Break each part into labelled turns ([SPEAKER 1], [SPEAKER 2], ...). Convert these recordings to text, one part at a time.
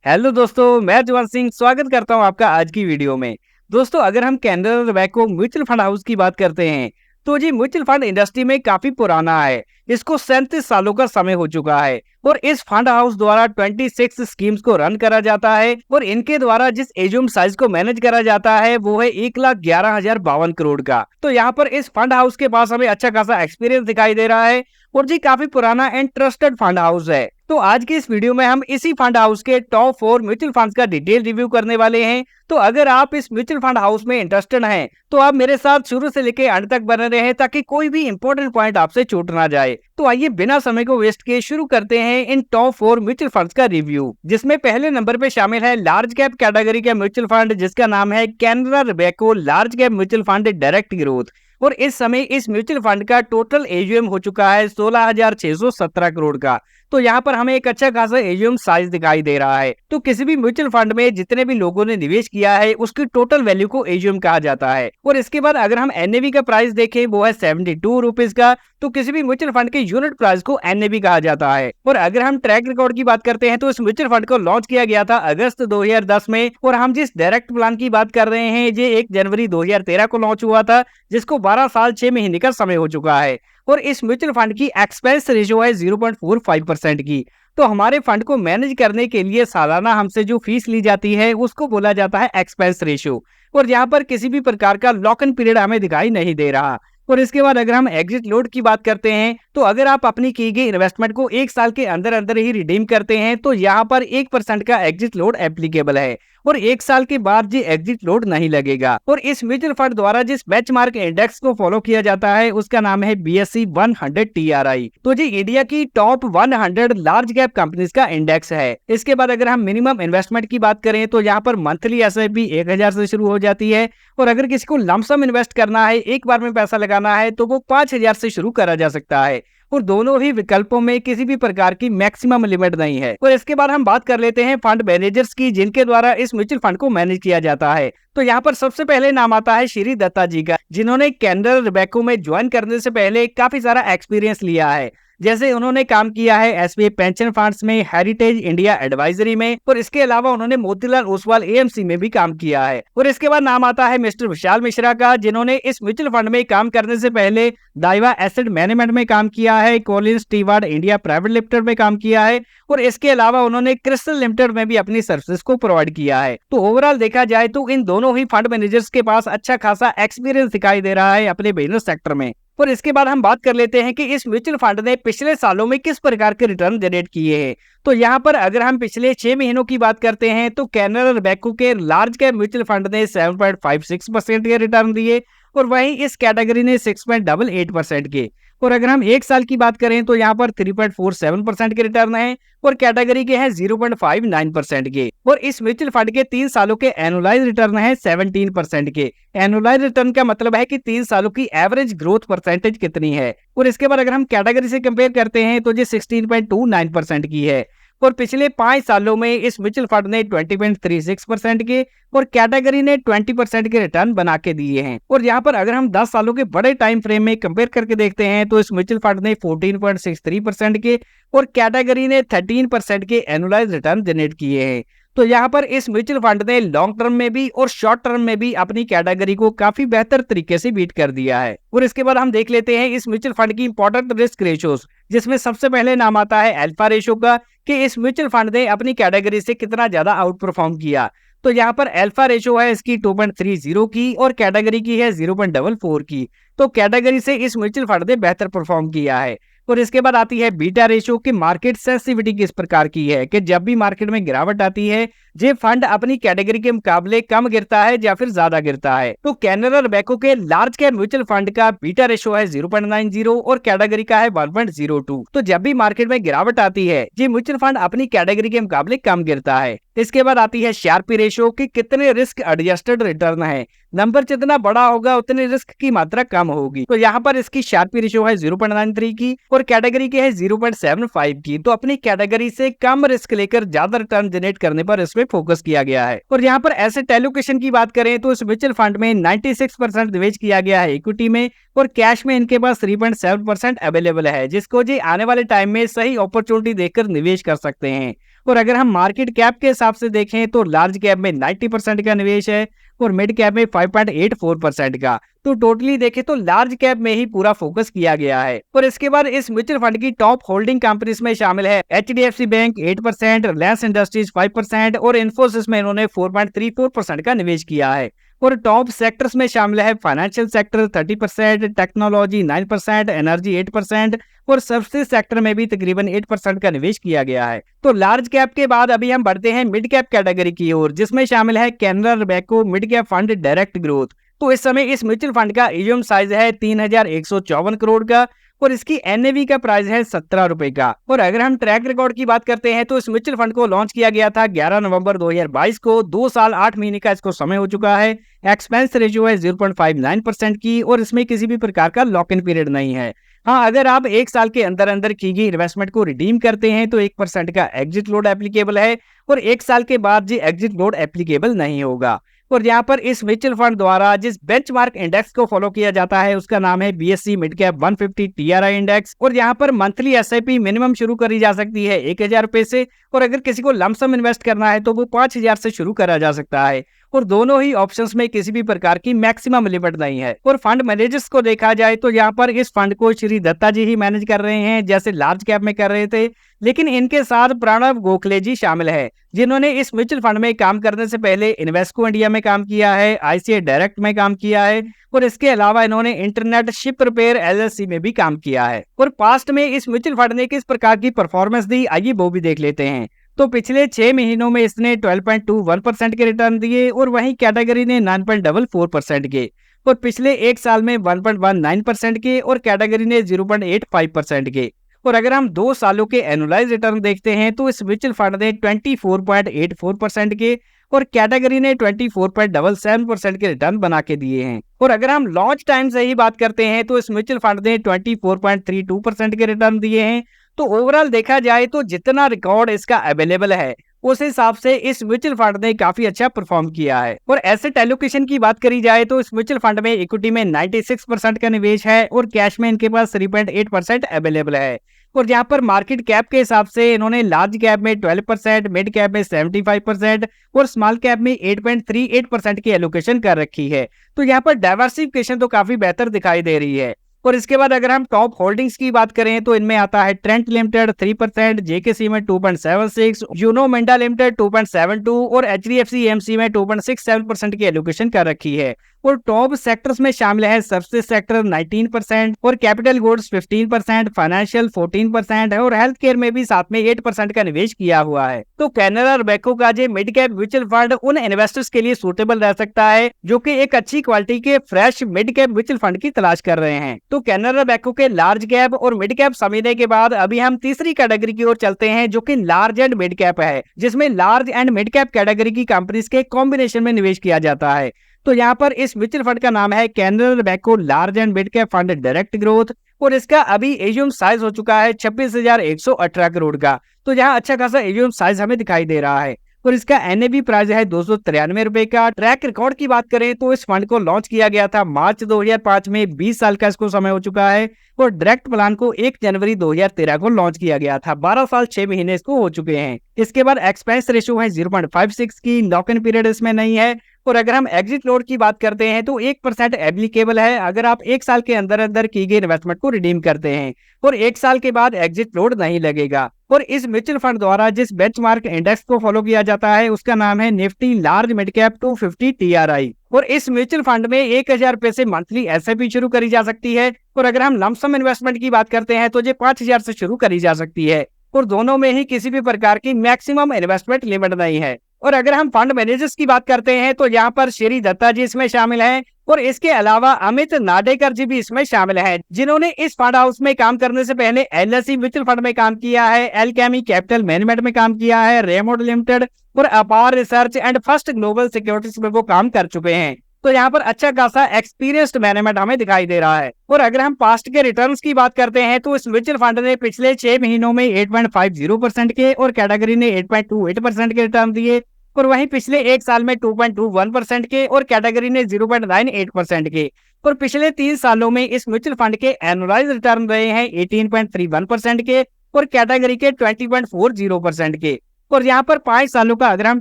[SPEAKER 1] Hello दोस्तों, मैं जवान सिंह स्वागत करता हूं आपका आज की वीडियो में। दोस्तों, अगर हम Canara Robeco mutual fund house की बात करते हैं तो जी म्यूचुअल फंड इंडस्ट्री में काफी पुराना है। इसको 37 सालों का समय हो चुका है और इस फंड हाउस द्वारा 26 स्कीम्स को रन करा जाता है और इनके द्वारा जिस एजुम साइज को मैनेज करा जाता है वो है 1,11,052 करोड़ का। तो यहाँ पर इस फंड हाउस के पास हमें अच्छा खासा एक्सपीरियंस दिखाई दे रहा है और जी काफी पुराना एंड ट्रस्टेड फंड हाउस है। तो आज की इस वीडियो में हम इसी फंड हाउस के टॉप 4 म्यूचुअल फंड्स का डिटेल रिव्यू करने वाले हैं। तो अगर आप इस म्यूचुअल फंड हाउस में इंटरेस्टेड हैं तो आप मेरे साथ शुरू से लेकर अंत तक बने रहें ताकि कोई भी इंपॉर्टेंट पॉइंट आपसे छूट ना जाए। तो आइए बिना समय को वेस्ट किए शुरू करते हैं इन टॉप 4 म्यूचुअल फंड्स का रिव्यू, जिसमें पहले नंबर पे शामिल है लार्ज कैप कैटेगरी का म्यूचुअल फंड जिसका नाम है Canara Robeco large cap mutual fund direct growth. और इस समय इस म्यूचुअल फंड का टोटल एयूएम हो चुका है 16,617 करोड़ का। तो यहाँ पर हमें एक अच्छा खासा एयूएम साइज दिखाई दे रहा है। तो किसी भी म्यूचुअल फंड में जितने भी लोगों ने निवेश किया है उसकी टोटल वैल्यू को एयूएम कहा जाता है। और इसके बाद अगर हम एनएवी का प्राइस देखें वो है 72 रुपीज का। तो किसी भी म्यूचुअल फंड के यूनिट प्राइस को एनएवी कहा जाता है। और अगर हम ट्रैक रिकॉर्ड की बात करते हैं तो इस म्यूचुअल फंड को लॉन्च किया गया था अगस्त 2010 में और हम जिस डायरेक्ट प्लान की बात कर रहे हैं ये 1 जनवरी 2013 को लॉन्च हुआ था, जिसको 12 साल 6 महीने का समय हो चुका है। और इस म्यूचुअल फंड की एक्सपेंस रेशियो है 0.45% की। तो हमारे फंड को मैनेज करने के लिए सालाना हमसे जो फीस ली जाती है उसको बोला जाता है एक्सपेंस रेशियो। और यहाँ पर किसी भी प्रकार का लॉक इन पीरियड हमें दिखाई नहीं दे रहा। और इसके बाद अगर हम एग्जिट लोड की बात करते हैं तो अगर आप अपनी की गई इन्वेस्टमेंट को 1 साल के अंदर अंदर ही रिडीम करते हैं तो यहाँ पर 1% का एग्जिट लोड एप्लीकेबल है और 1 साल के बाद जी एग्जिट लोड नहीं लगेगा। और इस म्यूचुअल फंड द्वारा जिस बेंचमार्क इंडेक्स को फॉलो किया जाता है उसका नाम है BSE 100 TRI। तो जी इंडिया की टॉप 100 लार्ज कैप कंपनीज का इंडेक्स है। इसके बाद अगर हम मिनिमम इन्वेस्टमेंट की बात करें तो यहाँ पर मंथली SIP 1,000 से शुरू हो जाती है और अगर किसी को लमसम इन्वेस्ट करना है, एक बार में पैसा लगाना है तो वो 5,000 से शुरू करा जा सकता है। और दोनों ही विकल्पों में किसी भी प्रकार की मैक्सिमम लिमिट नहीं है। और इसके बाद हम बात कर लेते हैं फंड मैनेजर्स की जिनके द्वारा इस म्यूचुअल फंड को मैनेज किया जाता है। तो यहाँ पर सबसे पहले नाम आता है श्री दत्ता जी का, जिन्होंने कैनरा रोबेको में ज्वाइन करने से पहले काफी सारा एक्सपीरियंस लिया है। जैसे उन्होंने काम किया है SBI पेंशन फंड्स में, हेरिटेज इंडिया एडवाइजरी में और इसके अलावा उन्होंने मोतीलाल ओसवाल AMC में भी काम किया है। और इसके बाद नाम आता है मिस्टर विशाल मिश्रा का, जिन्होंने इस म्यूचुअल फंड में काम करने से पहले दाइवा एसेट मैनेजमेंट में काम किया है, Collins steward India private limited में काम किया है और इसके अलावा उन्होंने क्रिस्टल लिमिटेड में भी अपनी सर्विसेज को प्रोवाइड किया है। तो ओवरऑल देखा जाए तो इन दोनों ही फंड मैनेजर्स के पास अच्छा खासा एक्सपीरियंस दिखाई दे रहा है अपने बिजनेस सेक्टर में। और इसके बाद हम बात कर लेते हैं कि इस म्यूचुअल फंड ने पिछले सालों में किस प्रकार के रिटर्न जनरेट किए हैं। तो यहाँ पर अगर हम पिछले 6 महीनों की बात करते हैं तो कैनरा रोबेको के लार्ज कैप म्यूचुअल फंड ने 7.56% के रिटर्न दिए और वहीं इस कैटेगरी ने 6.88% के। और अगर हम 1 साल की बात करें तो यहाँ पर 3.47% के रिटर्न है और कैटेगरी के हैं 0.59% के। और इस म्यूचुअल फंड के 3 सालों के एनुअलाइज रिटर्न है 17% के। एनुअलाइज रिटर्न का मतलब है कि 3 सालों की एवरेज ग्रोथ परसेंटेज कितनी है। और इसके बाद अगर हम कैटेगरी से कंपेयर करते हैं तो ये 16.29% की है। और पिछले 5 सालों में इस म्यूचुअल फंड ने 20.36% के और कैटेगरी ने 20% के रिटर्न बना के दिए हैं। और यहाँ पर अगर हम 10 सालों के बड़े टाइम फ्रेम में कंपेयर करके देखते हैं तो इस म्यूचुअल फंड ने 14.63% के और कैटेगरी ने 13% के एनुअलाइज रिटर्न जनरेट किए हैं। तो यहाँ पर इस म्यूचुअल फंड ने लॉन्ग टर्म में भी और शॉर्ट टर्म में भी अपनी कैटेगरी को काफी बेहतर तरीके से बीट कर दिया है। और इसके बाद हम देख लेते हैं इस म्यूचुअल फंड की इंपॉर्टेंट रिस्क रेशियोज, जिसमें सबसे पहले नाम आता है अल्फा रेशियो का कि इस म्यूचुअल फंड ने अपनी कैटेगरी से कितना ज्यादा आउट परफॉर्म किया। तो यहाँ पर अल्फा रेशियो है इसकी 2.30 की और कैटेगरी की है 0.44 की। तो कैटेगरी से इस म्यूचुअल फंड ने बेहतर परफॉर्म किया है। और इसके बाद आती है बीटा रेशियो की मार्केट सेंसिटिविटी किस प्रकार की है कि जब भी मार्केट में गिरावट आती है ये फंड अपनी कैटेगरी के मुकाबले कम गिरता है या फिर ज्यादा गिरता है। तो कैनरा रोबेको के लार्ज कैप म्यूचुअल फंड का बीटा रेशियो है 0.90 और कैटेगरी का है 1.02। तो जब भी मार्केट में गिरावट आती है ये म्यूचुअल फंड अपनी कैटेगरी के मुकाबले कम गिरता है। इसके बाद आती है शार्पी रेशियो कि कितने रिस्क एडजस्टेड रिटर्न है। नंबर जितना बड़ा होगा उतने रिस्क की मात्रा कम होगी। तो यहाँ पर इसकी शार्पी रेशियो है 0.93 की और कैटेगरी की है 0.75 की। तो अपनी कैटेगरी से कम रिस्क लेकर ज्यादा रिटर्न जनरेट करने पर इसमें फोकस किया गया है। और यहाँ पर एसेट एलोकेशन की बात करें तो इस म्यूचुअल फंड में 96% निवेश किया गया है इक्विटी में और कैश में इनके पास 3.7% अवेलेबल है, जिसको जी आने वाले टाइम में सही अपॉर्चुनिटी देखकर निवेश कर सकते हैं। और अगर हम मार्केट कैप के हिसाब से देखें तो लार्ज कैप में 90% का निवेश है और मिड कैप में 5.84% का। तो टोटली देखें तो लार्ज कैप में ही पूरा फोकस किया गया है। और इसके बाद इस म्यूचुअल फंड की टॉप होल्डिंग कंपनीज में शामिल है HDFC बैंक 8%, रिलायंस इंडस्ट्रीज 5% और इन्फोसिस में इन्होंने 4.34% का निवेश किया है। और टॉप सेक्टर्स में शामिल है फाइनेंशियल सेक्टर 30%, टेक्नोलॉजी 9%, एनर्जी 8% और सर्विसेज सेक्टर में भी तकरीबन 8% का निवेश किया गया है। तो लार्ज कैप के बाद अभी हम बढ़ते हैं मिड कैप कैटेगरी की ओर, जिसमें शामिल है Canara Robeco mid cap fund direct growth. तो इस समय इस म्यूचुअल फंड का एयूएम साइज है 3154 करोड़ का और इसकी एनएवी का प्राइस है 17 रुपए का। और अगर हम ट्रैक रिकॉर्ड की बात करते हैं तो इस म्यूचुअल फंड को लॉन्च किया गया था 11 नवंबर 2022 को। 2 साल 8 महीने का इसको समय हो चुका है। एक्सपेंस रेशियो है 0.59% की और इसमें किसी भी प्रकार का लॉक इन पीरियड नहीं है। हाँ, अगर आप 1 साल के अंदर अंदर की गई इन्वेस्टमेंट को रिडीम करते हैं तो 1% का एग्जिट लोड एप्लीकेबल है और 1 साल के बाद जी एग्जिट लोड एप्लीकेबल नहीं होगा। और यहाँ पर इस म्यूचुअल फंड द्वारा जिस बेंचमार्क इंडेक्स को फॉलो किया जाता है उसका नाम है BSE mid cap 150 TRI index. और यहाँ पर मंथली SIP मिनिमम शुरू करी जा सकती है 1000 रुपए से और अगर किसी को लमसम इन्वेस्ट करना है तो वो 5000 से शुरू करा जा सकता है। और दोनों ही ऑप्शंस में किसी भी प्रकार की मैक्सिमम लिमिट नहीं है। और फंड मैनेजर्स को देखा जाए तो यहाँ पर इस फंड को श्री दत्ता जी ही मैनेज कर रहे हैं, जैसे लार्ज कैप में कर रहे थे, लेकिन इनके साथ प्रणव गोखले जी शामिल है, जिन्होंने इस म्यूचुअल फंड में काम करने से पहले इन्वेस्को इंडिया में काम किया है, ICICI डायरेक्ट में काम किया है और इसके अलावा इन्होंने इंटरनेट शिप रिपेयर LLC में भी काम किया है। और पास्ट में इस म्यूचुअल फंड ने किस प्रकार की परफॉर्मेंस दी, आइए वो भी देख लेते हैं। तो पिछले 6 महीनों में इसने 12.21% के रिटर्न दिए और वहीं कैटेगरी ने 9.44% के और पिछले 1 साल में 1.19% के और कैटेगरी ने 0.85% के। और अगर हम 2 सालों के एनुअलाइज रिटर्न देखते हैं तो इस म्यूचुअल फंड ने 24.84% के और कैटेगरी ने 24.77% के रिटर्न बना के दिए हैं। और अगर हम लॉन्च टाइम से ही बात करते हैं तो इस म्यूचुअल फंड ने 24.32% के रिटर्न दिए हैं। तो ओवरऑल देखा जाए तो जितना रिकॉर्ड इसका अवेलेबल है उस हिसाब से इस म्यूचुअल फंड ने काफी अच्छा परफॉर्म किया है। और एसेट एलोकेशन की बात करी जाए तो इस म्यूचुअल फंड में इक्विटी में 96% का निवेश है और कैश में इनके पास 3.8% अवेलेबल है। और यहाँ पर मार्केट कैप के हिसाब से इन्होंने लार्ज कैप में 12%, मिड कैप में 75% और स्मॉल कैप में 8.38% की एलोकेशन कर रखी है। तो यहाँ पर डाइवर्सिफिकेशन तो काफी बेहतर दिखाई दे रही है। और इसके बाद अगर हम टॉप होल्डिंग्स की बात करें तो इनमें आता है Trent limited 3%, JK cement 2.76, Uno Minda limited 2.72 और HDFC AMC में 2.67% की एलोकेशन कर रखी है। और टॉप सेक्टर्स में शामिल है सर्विसेज सेक्टर 19% और कैपिटल गुड्स 15%, फाइनेंशियल 14% है और हेल्थ केयर में भी साथ में 8% का निवेश किया हुआ है। तो कैनरा रोबेको का जो मिड कैप म्यूचुअल फंड उन इन्वेस्टर्स के लिए सूटेबल रह सकता है जो कि एक अच्छी क्वालिटी के fresh mid cap mutual fund की तलाश कर रहे हैं। तो कैनरा रोबेको के लार्ज कैप और मिड कैप समझने के बाद अभी हम तीसरी कैटेगरी की ओर चलते हैं जो कि लार्ज एंड मिड कैप है, जिसमें large and mid cap category की कंपनीज के कॉम्बिनेशन में निवेश किया जाता है। तो यहाँ पर इस म्यूचुअल फंड का नाम है Canara Robeco large and mid cap fund direct growth और इसका अभी एयूएम साइज हो चुका है 26,118 करोड़ का। तो यहाँ अच्छा खासा एयूएम साइज हमें दिखाई दे रहा है और इसका एनएवी प्राइस है 293 रुपए का। ट्रैक रिकॉर्ड की बात करें तो इस फंड को लॉन्च किया गया था मार्च 2005 में, 20 साल का इसको समय हो चुका है और डायरेक्ट प्लान को 1 जनवरी 2013 को लॉन्च किया गया था। 12 साल 6 महीने इसको हो चुके हैं। इसके बाद एक्सपेंस रेशियो है 0.56 की, लॉक इन पीरियड इसमें नहीं है। और अगर हम एग्जिट लोड की बात करते हैं तो 1% एप्लीकेबल है अगर आप 1 साल के अंदर अंदर की गई इन्वेस्टमेंट को रिडीम करते हैं और 1 साल के बाद एग्जिट लोड नहीं लगेगा। और इस म्यूचुअल फंड द्वारा जिस बेंचमार्क इंडेक्स को फॉलो किया जाता है उसका नाम है Nifty large mid cap 250 TRI और इस म्यूचुअल फंड में 1000 रुपए से मंथली SIP शुरू करी जा सकती है। और अगर हम लमसम इन्वेस्टमेंट की बात करते हैं तो ये 5000 से शुरू करी जा सकती है और दोनों में ही किसी भी प्रकार की मैक्सिमम इन्वेस्टमेंट लिमिट नहीं है। और अगर हम फंड मैनेजर्स की बात करते हैं तो यहाँ पर श्री दत्ता जी इसमें शामिल हैं और इसके अलावा अमित नाडेकर जी भी इसमें शामिल हैं, जिन्होंने इस फंड हाउस में काम करने से पहले LSE म्यूचुअल फंड में काम किया है, एल्केमी कैपिटल मैनेजमेंट में काम किया है, रेमोड लिमिटेड और अपार research and first global securities में वो काम कर चुके हैं। तो यहाँ पर अच्छा खासा एक्सपीरियंस्ड मैनेजमेंट हमें दिखाई दे रहा है। और अगर हम पास्ट के रिटर्न्स की बात करते हैं तो इस म्यूचुअल फंड ने पिछले 6 महीनों में 8.50% के और कैटेगरी ने 8.28% के रिटर्न दिए और वहीं पिछले 1 साल में 2.21% के और कैटेगरी ने 0.98% के। और पिछले 3 सालों में इस म्यूचुअल फंड के एनुअलाइज रिटर्न रहे हैं 18.31% के और कैटेगरी के 20.40% के। और यहाँ पर 5 सालों का अगर हम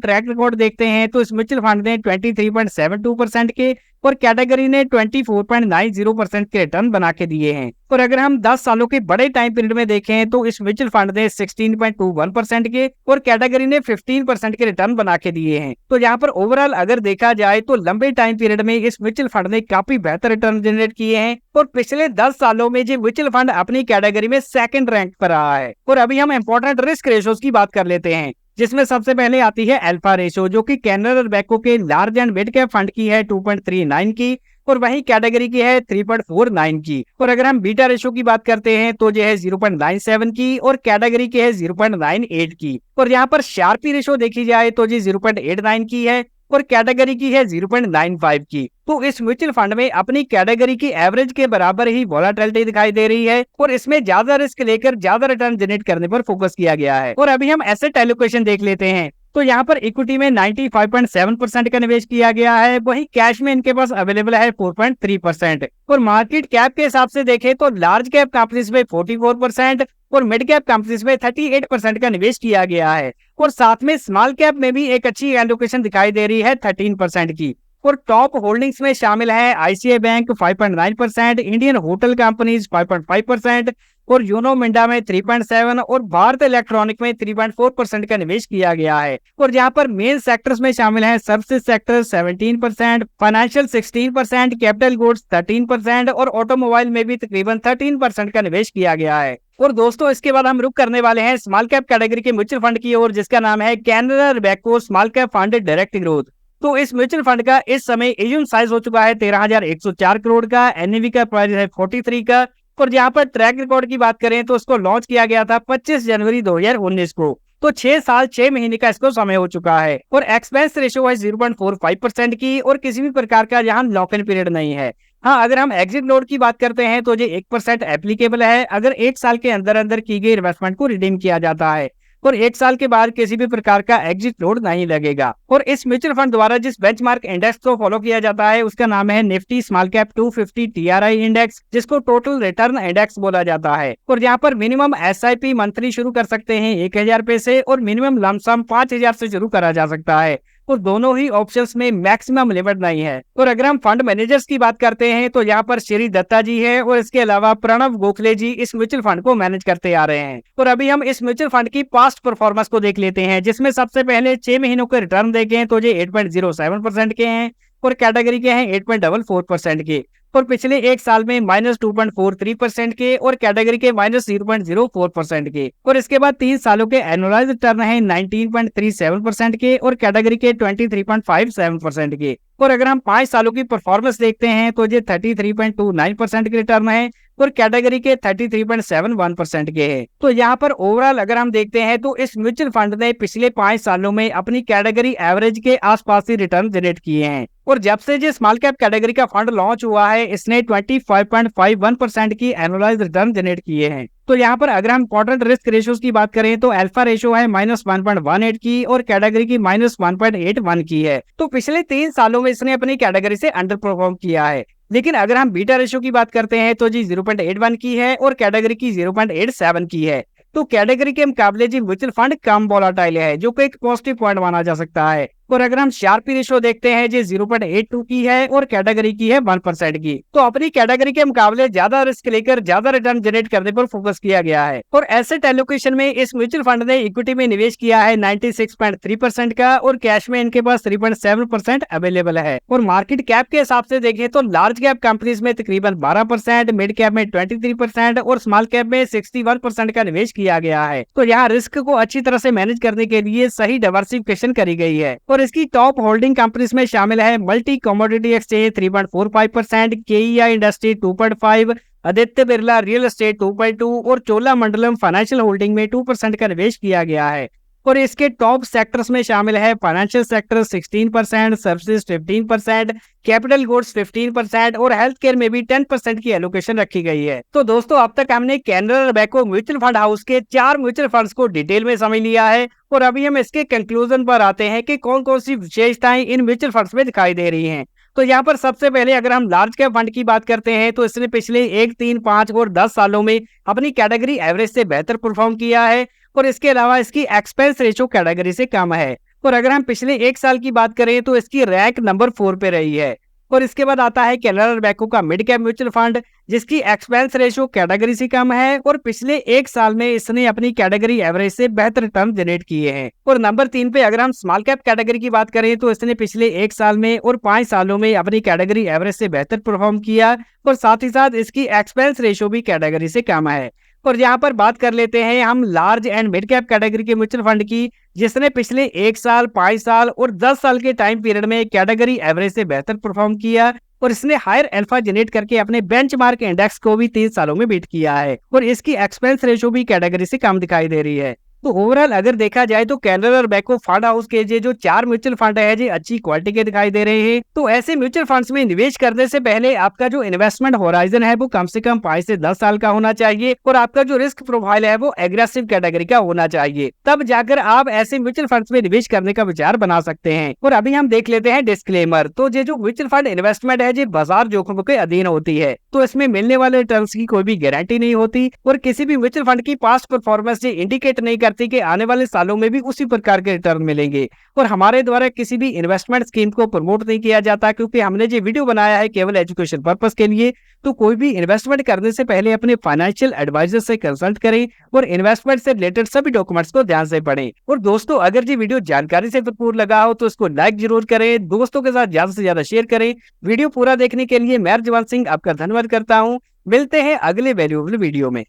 [SPEAKER 1] ट्रैक रिकॉर्ड देखते हैं तो इस म्यूचुअल फंड ने 23.72% के और कैटेगरी ने 24.90% के रिटर्न बना के दिए हैं। और अगर हम 10 सालों के बड़े टाइम पीरियड में देखें तो इस म्यूचुअल फंड ने 16.21% के और कैटेगरी ने 15% के रिटर्न बना के दिए हैं। तो यहाँ पर ओवरऑल अगर देखा जाए तो लंबे टाइम पीरियड में इस म्यूचुअल फंड ने काफी बेहतर रिटर्न जनरेट किए हैं और पिछले 10 सालों में जो म्यूचुअल फंड अपनी कैटेगरी में सेकंड रैंक पर रहा है। और अभी हम इंपॉर्टेंट रिस्क रेशियोज की बात कर लेते हैं, जिसमें सबसे पहले आती है अल्फा रेशो, जो कि कैनरा रोबेको के large and mid cap fund की है 2.39 की और वही कैटेगरी की है 3.49 की। और अगर हम बीटा रेशो की बात करते हैं तो जो है 0.97 की और कैटेगरी की है 0.98 की। और यहाँ पर शार्पी रेशो देखी जाए तो जी 0.89 की है और कैटेगरी की है 0.95 की। तो इस म्यूचुअल फंड में अपनी कैटेगरी की एवरेज के बराबर ही वोलेटिलिटी दिखाई दे रही है और इसमें ज्यादा रिस्क लेकर ज्यादा रिटर्न जनरेट करने पर फोकस किया गया है। और अभी हम एसेट एलोकेशन देख लेते हैं तो यहाँ पर इक्विटी में 95.7% का निवेश किया गया है, वही कैश में इनके पास अवेलेबल है 4.3%। और मार्केट कैप के हिसाब से देखें तो लार्ज कैप कंपनीज में 44% और मिड कैप कंपनीज में 38% का निवेश किया गया है। और साथ में स्मॉल कैप में भी एक अच्छी एलोकेशन दिखाई दे रही है 13% की। और टॉप होल्डिंग्स में शामिल है ICI bank 5.9%, Indian hotel companies 5.5% और यूनो मिंडा में 3.7 और भारत इलेक्ट्रॉनिक में 3.4% का निवेश किया गया है। और जहां पर मेन सेक्टर्स में शामिल है services sector 17%, financial 16%, capital goods 13% और ऑटोमोबाइल में भी तकरीबन 13% का निवेश किया गया है। और दोस्तों इसके बाद हम रुक करने वाले हैं स्मॉल कैप कैटेगरी के म्यूचुअल फंड की ओर, जिसका नाम है Canara Robeco small cap fund direct growth. तो इस म्यूचुअल फंड का इस समय एयूएम साइज हो चुका है 13,104 करोड़ का, एनएवी का प्राइस है 43 का। और जहां पर ट्रैक रिकॉर्ड की बात करें तो इसको लॉन्च किया गया था 25 जनवरी 2019 को। तो 6 साल 6 महीने का इसको समय हो चुका है। और एक्सपेंस रेशियो है 0.45% की और किसी भी प्रकार का यहाँ लॉक इन पीरियड नहीं है। हाँ, अगर हम एग्जिट लोड की बात करते हैं तो ये 1% एप्लीकेबल है अगर 1 साल के अंदर अंदर की गई इन्वेस्टमेंट को रिडीम किया जाता है और 1 साल के बाद किसी भी प्रकार का एग्जिट लोड नहीं लगेगा। और इस म्यूचुअल फंड द्वारा जिस बेंचमार्क इंडेक्स को फॉलो किया जाता है उसका नाम है Nifty small cap 250 TRI index, जिसको टोटल रिटर्न इंडेक्स बोला जाता है। और यहाँ पर मिनिमम एसआईपी मंथली शुरू कर सकते हैं 1000 रुपए से और मिनिमम लमसम 5000 से शुरू करा जा सकता है। और दोनों ही ऑप्शंस में मैक्सिमम लिमिट नहीं है। और अगर हम फंड मैनेजर्स की बात करते हैं तो यहाँ पर श्री दत्ता जी है और इसके अलावा प्रणव गोखले जी इस म्यूचुअल फंड को मैनेज करते आ रहे हैं। और अभी हम इस म्यूचुअल फंड की पास्ट परफॉर्मेंस को देख लेते हैं, जिसमें सबसे पहले 6 महीनों के रिटर्न देखें तो ये 8.07% के हैं और कैटेगरी के हैं 8.44% के। और पिछले 1 साल में -2.43% के और कैटेगरी के -0.04% के। और इसके बाद 3 सालों के एनुअलाइज्ड रिटर्न है 19.37% के और कैटेगरी के 23.57% के। और अगर हम 5 सालों की परफॉर्मेंस देखते हैं तो ये 33.29% के रिटर्न है और कैटेगरी के 33.71% के है। तो यहाँ पर ओवरऑल अगर हम देखते हैं तो इस म्यूचुअल फंड ने पिछले 5 सालों में अपनी कैटेगरी एवरेज के आसपास ही रिटर्न जनरेट किए हैं। और जब से जो स्मॉल कैप कैटेगरी का फंड लॉन्च हुआ है इसने 25.51% की एनुअलाइज्ड रिटर्न जनरेट किए हैं। तो यहाँ पर अगर हम इंपॉर्टेंट रिस्क रेशियोज की बात करें तो अल्फा रेशियो है -1.18 की और कैटेगरी की -1.81 की है। तो पिछले 3 सालों में इसने अपनी कैटेगरी से अंडर परफॉर्म किया है। लेकिन अगर हम बीटा रेशियो की बात करते हैं तो जी 0.81 की है और कैटेगरी की 0.87 की है। तो कैटेगरी के मुकाबले जी म्यूचुअल फंड कम वोलेटाइल है, जो कि एक पॉजिटिव पॉइंट माना जा सकता है। और अगर हम शार्पी रेशियो देखते हैं जी 0.82 की है और कैटेगरी की है 1% की। तो अपनी कैटेगरी के मुकाबले ज्यादा रिस्क लेकर ज्यादा रिटर्न जनरेट करने पर फोकस किया गया है। और एसेट एलोकेशन में इस म्यूचुअल फंड ने इक्विटी में निवेश किया है 96.3% का और कैश में इनके पास 3.7% अवेलेबल है। और मार्केट कैप के हिसाब से देखें तो लार्ज कैप कंपनीज में तकरीबन 12%, मिड कैप में 23% और स्मॉल कैप में 61% का निवेश किया गया है। तो यहाँ रिस्क को अच्छी तरह से मैनेज करने के लिए सही डाइवर्सिफिकेशन करी गई है। और इसकी टॉप होल्डिंग कंपनीज में शामिल है multi commodity exchange 3.45%, KEI industry 2.5%, Aditya Birla real estate 2.2% और चोलामंडलम फाइनेंशियल होल्डिंग में 2% का निवेश किया गया है। और इसके टॉप सेक्टर्स में शामिल है financial sector 16%, services 15%, capital goods 15% और हेल्थ केयर में भी 10% की एलोकेशन रखी गई है। तो दोस्तों अब तक हमने Canara Robeco mutual fund house के 4 म्यूचुअल फंड्स को डिटेल में समझ लिया है और अभी हम इसके कंक्लूजन पर आते हैं कि कौन कौन सी विशेषताएं इन म्यूचुअल फंड्स में दिखाई दे रही हैं। तो यहाँ पर सबसे पहले अगर हम लार्ज कैप फंड की बात करते हैं तो इसने पिछले 1, 3, 5 और 10 सालों में अपनी कैटेगरी एवरेज से बेहतर परफॉर्म किया है। और इसके अलावा इसकी एक्सपेंस रेशो कैटेगरी से कम है। और अगर हम पिछले 1 साल की बात करें तो इसकी रैंक नंबर 4 पे रही है। और इसके बाद आता है कैनरा रोबेको का मिड कैप म्यूचुअल फंड, जिसकी एक्सपेंस रेशो कैटेगरी से कम है और पिछले 1 साल में इसने अपनी कैटेगरी एवरेज से बेहतर रिटर्न जनरेट किए हैं। और नंबर 3 पे अगर हम स्मॉल कैप कैटेगरी की बात करें तो इसने पिछले 1 साल में और 5 सालों में अपनी कैटेगरी एवरेज से बेहतर परफॉर्म किया और साथ ही साथ इसकी एक्सपेंस रेशो भी कैटेगरी से कम है। और यहाँ पर बात कर लेते हैं हम large and mid cap category के म्यूचुअल फंड की, जिसने पिछले 1 साल, 5 साल और 10 साल के टाइम पीरियड में कैटेगरी एवरेज से बेहतर परफॉर्म किया और इसने हायर अल्फा जनरेट करके अपने बेंचमार्क इंडेक्स को भी 3 सालों में बीट किया है और इसकी एक्सपेंस रेशो भी कैटेगरी से कम दिखाई दे रही है। तो ओवरऑल अगर देखा जाए तो कैनरा रोबेको फंड हाउस के जो 4 म्यूचुअल फंड है जी अच्छी क्वालिटी के दिखाई दे रहे हैं। तो ऐसे म्यूचुअल फंड्स में निवेश करने से पहले आपका जो इन्वेस्टमेंट होराइजन है वो कम से कम 5 से 10 साल का होना चाहिए और आपका जो रिस्क प्रोफाइल है वो एग्रेसिव कैटेगरी का होना चाहिए, तब जाकर आप ऐसे म्यूचुअल फंड्स में निवेश करने का विचार बना सकते हैं। और अभी हम देख लेते हैं डिस्क्लेमर। तो ये जो म्यूचुअल फंड इन्वेस्टमेंट है जी बाजार जोखिम के अधीन होती है, तो इसमें मिलने वाले रिटर्न्स की कोई भी गारंटी नहीं होती और किसी भी म्यूचुअल फंड की पास्ट परफॉर्मेंस इंडिकेट नहीं करती कि आने वाले सालों में भी उसी प्रकार के रिटर्न मिलेंगे। और हमारे द्वारा किसी भी इन्वेस्टमेंट स्कीम को प्रमोट नहीं किया जाता, क्योंकि हमने जो वीडियो बनाया है केवल एजुकेशन पर्पस के लिए। तो कोई भी इन्वेस्टमेंट करने से पहले अपने फाइनेंशियल एडवाइजर से कंसल्ट करें और इन्वेस्टमेंट से रिलेटेड सभी डॉक्यूमेंट्स को ध्यान से पढ़ें। और दोस्तों अगर ये वीडियो जानकारी से भरपूर लगा हो तो इसको लाइक जरूर करें, दोस्तों के साथ ज्यादा से ज्यादा शेयर करें। वीडियो पूरा देखने के लिए मैं जवान सिंह आपका धन्यवाद करता हूँ। मिलते हैं अगले वैल्यूएबल वीडियो में।